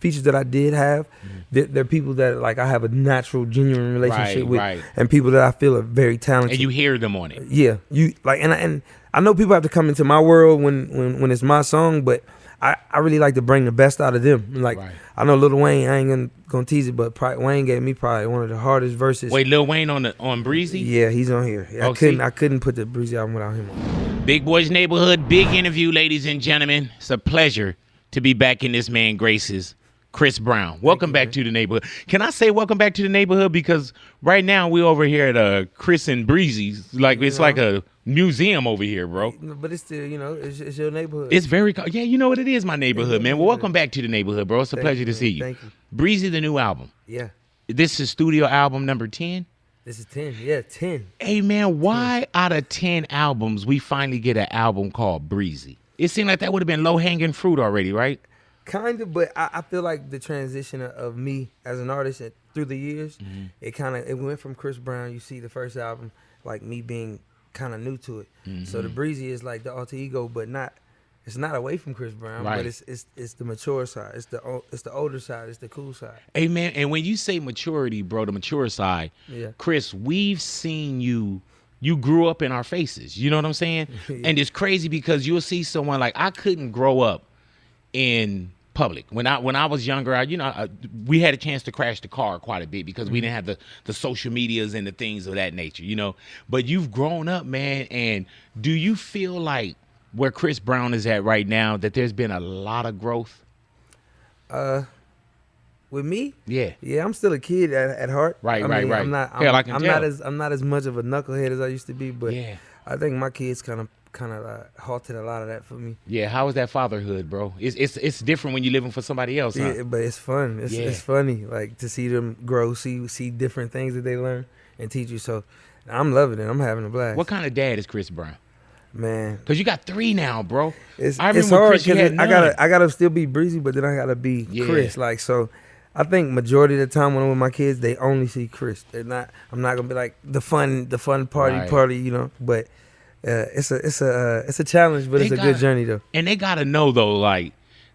features that I did have, they're people that like I have a natural, genuine relationship with, and people that I feel are very talented. And you hear them on it. Yeah, you like, and I know people have to come into my world when it's my song, but I really like to bring the best out of them. Like I know Lil Wayne, I ain't gonna tease it, but Wayne gave me probably one of the hardest verses. Wait, Lil Wayne on Breezy? Yeah, he's on here. I couldn't put the Breezy album without him on. Big Boy's Neighborhood, big interview, ladies and gentlemen. It's a pleasure to be back in this man graces. Chris Brown, welcome back to the neighborhood. Can I say welcome back to the neighborhood? Because right now we over here at Chris and Breezy's. Like it's like a museum over here, bro. But it's still, it's your neighborhood. It's very, yeah, you know what it is, my neighborhood, man. Well, welcome back to the neighborhood, bro. It's a pleasure to see you. Thank you. Breezy, the new album. Yeah. This is studio album number 10? This is 10. Yeah, 10. Hey, man, why out of 10 albums we finally get an album called Breezy? It seemed like that would have been low-hanging fruit already, right? Kind of, but I feel like the transition of me as an artist through the years, it went from Chris Brown. You see the first album, like me being kind of new to it. So the Breezy is like the alter ego, but it's not away from Chris Brown, but it's the mature side. It's the older side. It's the cool side. Hey, man, and when you say maturity, bro, the mature side, Chris, we've seen you. You grew up in our faces. You know what I'm saying? And it's crazy because you'll see someone like I couldn't grow up in public. When I was younger, we had a chance to crash the car quite a bit because we didn't have the social medias and the things of that nature, But you've grown up, man, and do you feel like where Chris Brown is at right now that there's been a lot of growth? With me? Yeah. Yeah, I'm still a kid at heart. Right. I'm not as much of a knucklehead as I used to be, but I think my kids kind of halted a lot of that for me. Yeah, how is that fatherhood, bro? It's different when you're living for somebody else, huh? Yeah, but it's fun. It's funny, like to see them grow, see different things that they learn and teach you. So I'm loving it. I'm having a blast. What kind of dad is Chris Brown? Man, because you got 3 now, bro. It's hard because I gotta still be Breezy, but then I gotta be Chris. Like so. I think majority of the time when I'm with my kids, they only see Chris. I'm not gonna be like the fun party, But it's a challenge, but it's a good journey though. And they gotta know though, like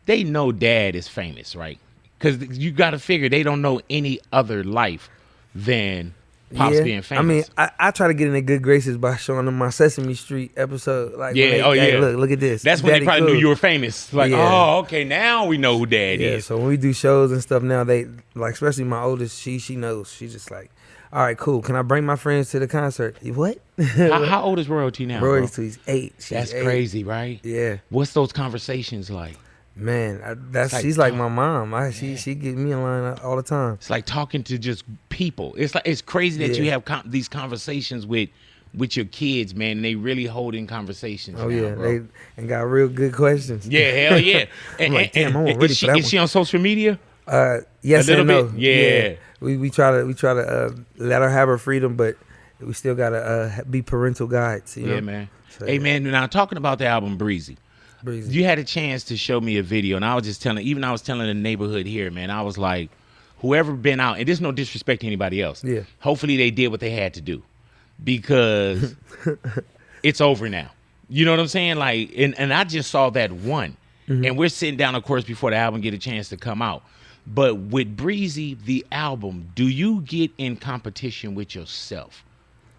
they know Dad is famous, right? Because you gotta figure they don't know any other life than Pops being famous. I mean, I try to get in their good graces by showing them my Sesame Street episode. Like, look at this. That's when Daddy they probably knew you were famous. Like, oh, okay, now we know who Dad is. So when we do shows and stuff now, they like, especially my oldest, she knows. She's just like, all right, cool. Can I bring my friends to the concert? What? How old is Royalty now? Royalty's 8. That's 8. Crazy, right? Yeah. What's those conversations like? Man, she's like my mom. She get me in line all the time. It's like talking to just people. It's crazy that you have these conversations with your kids, man. And they really holding conversations. Oh now, bro. They got real good questions. Yeah, hell yeah. And, like, damn, I'm ready for that. Is she on social media? Yes and no. Yeah. We try to let her have her freedom, but we still gotta be parental guides. You know? Man. So, hey man, now talking about the album Breezy. You had a chance to show me a video, and I was just telling the neighborhood here, man. I was like, whoever been out, and there's no disrespect to anybody else. Yeah. Hopefully they did what they had to do, because it's over now. You know what I'm saying? Like, and I just saw that one, and we're sitting down, of course, before the album get a chance to come out. But with Breezy, the album, do you get in competition with yourself?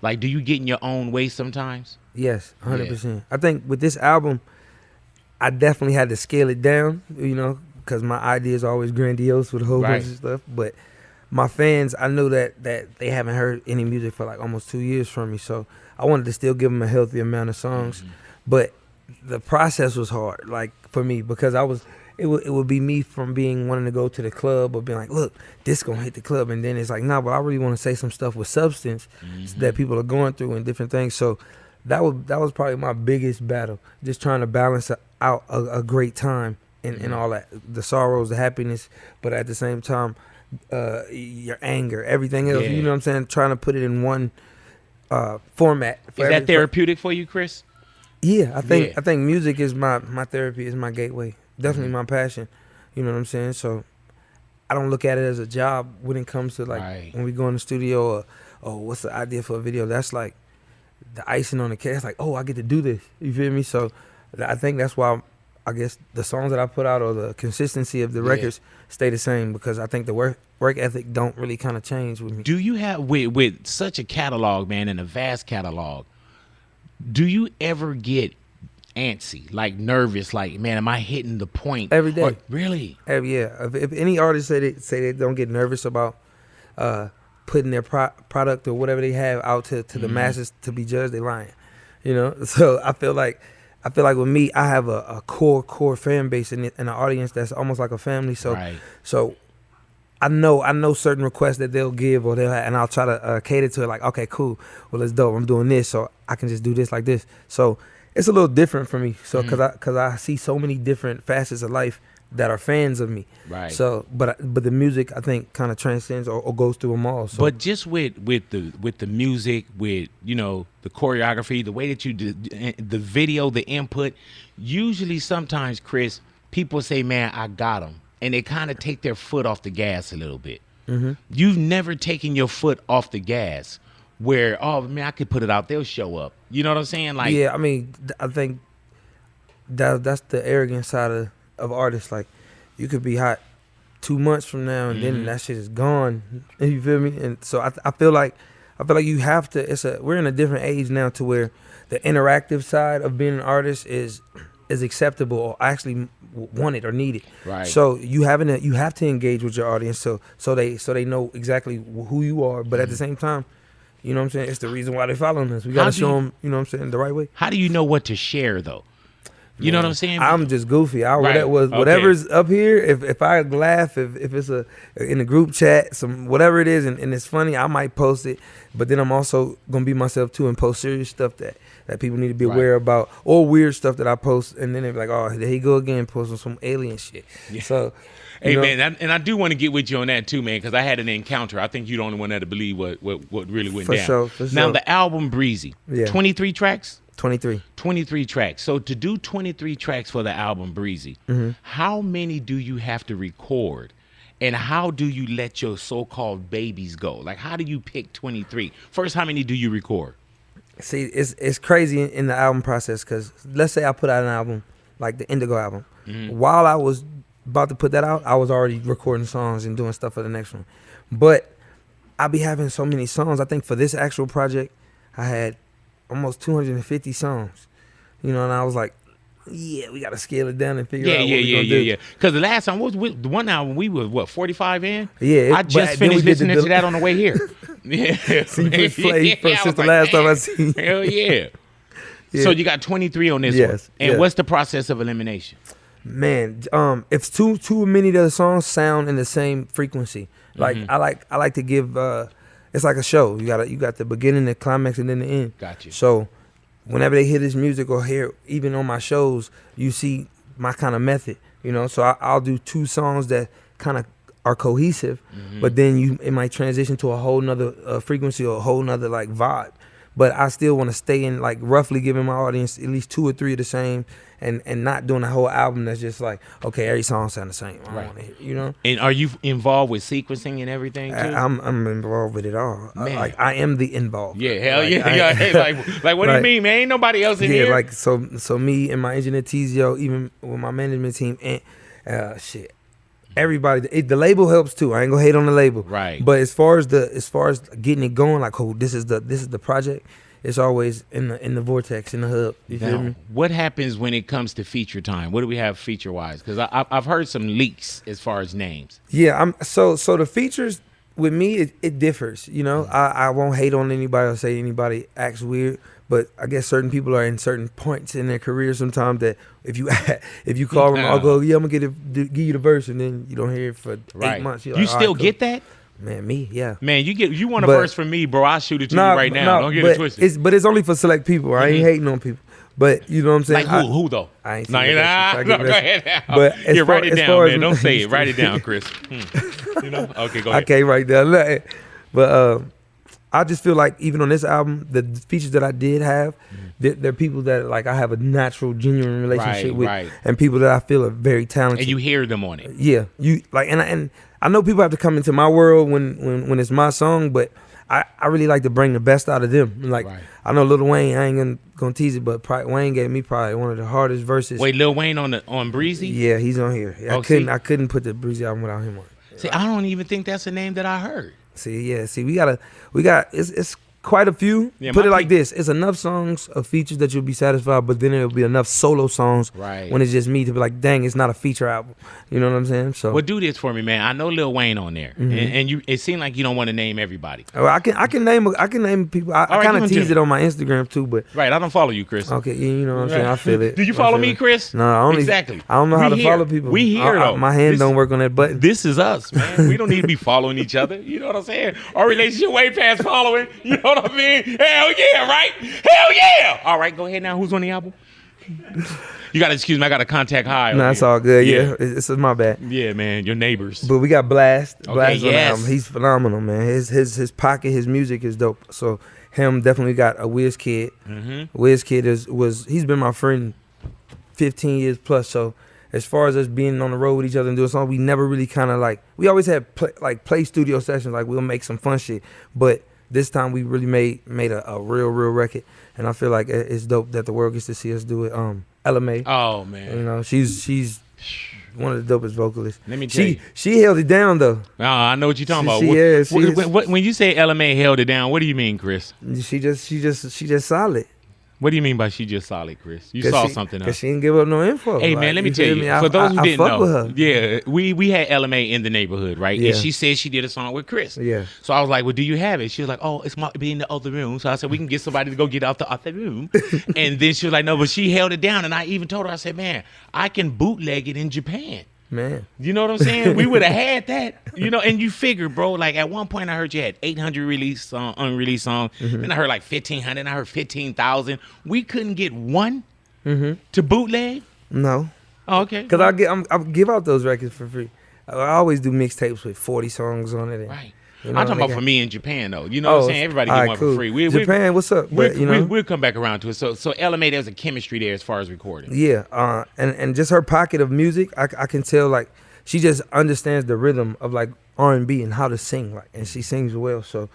Like, do you get in your own way sometimes? Yes, 100%. Yeah. I think with this album, I definitely had to scale it down, because my ideas are always grandiose with a whole bunch of stuff. But my fans, I know that they haven't heard any music for like almost 2 years from me. So I wanted to still give them a healthy amount of songs. But the process was hard, like for me, because it would be me from wanting to go to the club or being like, look, this gonna hit the club. And then it's like, nah, but I really want to say some stuff with substance that people are going through and different things. So that was probably my biggest battle, just trying to balance out a great time and all that, the sorrows, the happiness, but at the same time, your anger, everything else. You know what I'm saying? Trying to put it in one format. Is that therapeutic for you, Chris? Yeah, I think music is my therapy, is my gateway. Definitely my passion. You know what I'm saying? So I don't look at it as a job when it comes to like when we go in the studio or what's the idea for a video. That's like the icing on the cake. It's like, oh, I get to do this. You feel me? So I think that's why I guess the songs that I put out or the consistency of the records stay the same, because I think the work ethic don't really kind of change with me. Do you have, with such a catalog, man, and a vast catalog, do you ever get antsy, like nervous, like, man, am I hitting the point every day? Really? If any artist say they don't get nervous about putting their product or whatever they have out to the masses to be judged, they lying. You know, so I feel like with me, I have a core fan base in an audience that's almost like a family. So so I know certain requests that they'll give or they'll have, and I'll try to cater to it. Like, okay, cool, well, it's dope. I'm doing this, so I can just do this like this. So it's a little different for me. So because I see so many different facets of life that are fans of me. Right. So but the music, I think, kind of transcends or goes through them all. So. But just with the music, with, you know, the choreography, the way that you do the video, the input, usually sometimes, Chris, people say, man, I got them, and they kind of take their foot off the gas a little bit. You've never taken your foot off the gas where, oh man, I could put it out, they'll show up. You know what I'm saying? Like, yeah, I mean, I think that's the arrogant side of artists. Like, you could be hot 2 months from now and then that shit is gone. You feel me? And so I feel like you have to. We're in a different age now to where the interactive side of being an artist is acceptable or actually wanted or needed. Right. So you have to engage with your audience so they know exactly who you are. But at the same time, you know what I'm saying, it's the reason why they're following us. We got to show them, you know what I'm saying, the right way. How do you know what to share though? You know what I'm saying? I'm just goofy. Whatever's up here, if I laugh, if it's in a group chat, whatever it is, and it's funny, I might post it. But then I'm also gonna be myself too and post serious stuff that people need to be aware about, or weird stuff that I post, and then they're like, oh, there he go again, posting some alien shit. Yeah. So, hey man, and I do want to get with you on that too, man, because I had an encounter. I think you're the only one that'll believe what really went down. For sure. Now the album Breezy, 23 tracks. 23 tracks. So to do 23 tracks for the album Breezy, how many do you have to record? And how do you let your so-called babies go? Like, how do you pick 23? First, how many do you record? See, it's crazy in the album process, because let's say I put out an album, like the Indigo album. While I was about to put that out, I was already recording songs and doing stuff for the next one. But I be having so many songs. I think for this actual project, I had almost 250 songs, you know, and I was like, yeah, we got to scale it down and figure out what we're gonna do. Because the last time, the one album we were 45 in? Yeah. I just finished listening to that on the way here. Yeah. So you put play since the last time I seen you. Hell yeah. So you got 23 on this one. And what's the process of elimination? Man, if too many of the songs sound in the same frequency, like I like to give it's like a show. You got the beginning, the climax, and then the end. Got you. So whenever they hear this music or hear even on my shows, you see my kind of method, you know. So I'll do 2 songs that kind of are cohesive, but then it might transition to a whole nother frequency or a whole nother like vibe. But I still want to stay in, like, roughly giving my audience at least 2 or 3 of the same, and not doing a whole album that's just like, okay, every song sound the same. I don't want to hear, you know. And are you involved with sequencing and everything too? I'm involved with it all. Like, I am the involved. Yeah, hell yeah. Like what do you mean, man? Ain't nobody else in here. Yeah, like so me and my engineer Tizio, even with my management team, and shit. Everybody, the label helps too. I ain't gonna hate on the label, right? But as far as getting it going, like, oh, this is the project. It's always in the vortex, in the hub. You feel me? What happens when it comes to feature time? What do we have feature wise? Because I've heard some leaks as far as names. Yeah, so the features with me, it differs. You know, I won't hate on anybody or say anybody acts weird. But I guess certain people are in certain points in their career sometimes that if you call them, I'll go, yeah, I'm gonna give you the verse, and then you don't hear it for 8 months. You still get that? Man, me, yeah. Man, you want a verse from me, bro? I'll shoot it to you right now. Don't get it twisted. But it's only for select people. I ain't hating on people. But you know what I'm saying? Like who though? I ain't no, go ahead. But write it down, man. Don't say it. Write it down, Chris. You know? Okay, go ahead. I can't write down nothing. But I just feel like even on this album, the features that I did have, they're people that, like, I have a natural, genuine relationship with, and people that I feel are very talented. And you hear them on it. Yeah, you like, and I know people have to come into my world when it's my song, but I really like to bring the best out of them. Like I know Lil Wayne, I ain't gonna tease it, but Wayne gave me probably one of the hardest verses. Wait, Lil Wayne on Breezy? Yeah, he's on here. Yeah, I couldn't put the Breezy album without him on it. See, I don't even think that's a name that I heard. See, we got it's quite a few. Yeah, put it like this: it's enough songs of features that you'll be satisfied, but then it'll be enough solo songs when it's just me to be like, dang, it's not a feature album. You know what I'm saying? So, well, do this for me, man. I know Lil Wayne on there, and you. It seemed like you don't want to name everybody. Well, I can name people. I kind of tease it on my Instagram too, but I don't follow you, Chris. Okay, you know what I'm saying. I feel it. Do you follow me, Chris? No, exactly. I don't know how to follow people. We here though. My hand don't work on that button. This is us, man. We don't need to be following each other. You know what I'm saying? Our relationship way past following. You know what I mean? Hell yeah, right? Hell yeah! All right, go ahead now. Who's on the album? You gotta excuse me. I got to contact high. No, it's all good. Yeah, it's my bad. Yeah, man, your neighbors. But we got Blast. Okay, Blast on the album. He's phenomenal, man. His pocket, his music is dope. So him definitely got a WizKid. WizKid he's been my friend 15 years plus. So as far as us being on the road with each other and doing something, we never really kind of like. We always had play studio sessions. Like we'll make some fun shit, but this time we really made a real record, and I feel like it's dope that the world gets to see us do it. LMA. Oh man, you know she's one of the dopest vocalists. Let me tell you, she held it down though. Oh, I know what you're talking about. When you say LMA held it down, what do you mean, Chris? She just solid. What do you mean by she just solid, Chris? You saw something else. Because she didn't give up no info. Hey, man, let me tell you. For those who didn't know, yeah, we had LMA in the neighborhood, right? Yeah. And she said she did a song with Chris. Yeah. So I was like, well, do you have it? She was like, oh, it's be in the other room. So I said, we can get somebody to go get out the other room. And then she was like, no, but she held it down. And I even told her, I said, man, I can bootleg it in Japan. Man. You know what I'm saying? We would have had that. You know, and you figure, bro, like at one point I heard you had 800 unreleased songs. Then I heard like 1,500. And I heard 15,000. We couldn't get one to bootleg? No. Oh, okay. Because I'll give out those records for free. I always do mixtapes with 40 songs on it. Right. You know, I'm talking about for me in Japan, though. You know what I'm saying? Everybody get one for free. Japan, what's up? We'll come back around to it. So LMA, there's a chemistry there as far as recording. Yeah, and just her pocket of music, I can tell, like, she just understands the rhythm of, like, R&B and how to sing, like, and she sings well. So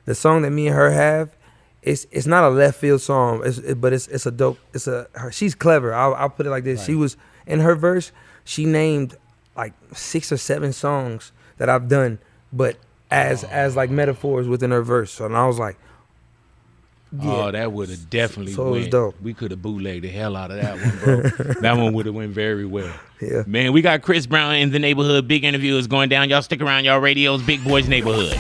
the song that me and her have, it's not a left field song, but it's a dope. She's clever. I'll put it like this. Right. She was, in her verse, she named, like, 6 or 7 songs that I've done, but as like metaphors within her verse. So and I was like, yeah. Oh, that would have definitely so it was dope. We could have bootlegged the hell out of that one, bro. That one would have went very well. Yeah. Man, we got Chris Brown in the neighborhood. Big interview is going down. Y'all stick around. Y'all radios, Big Boy's Neighborhood.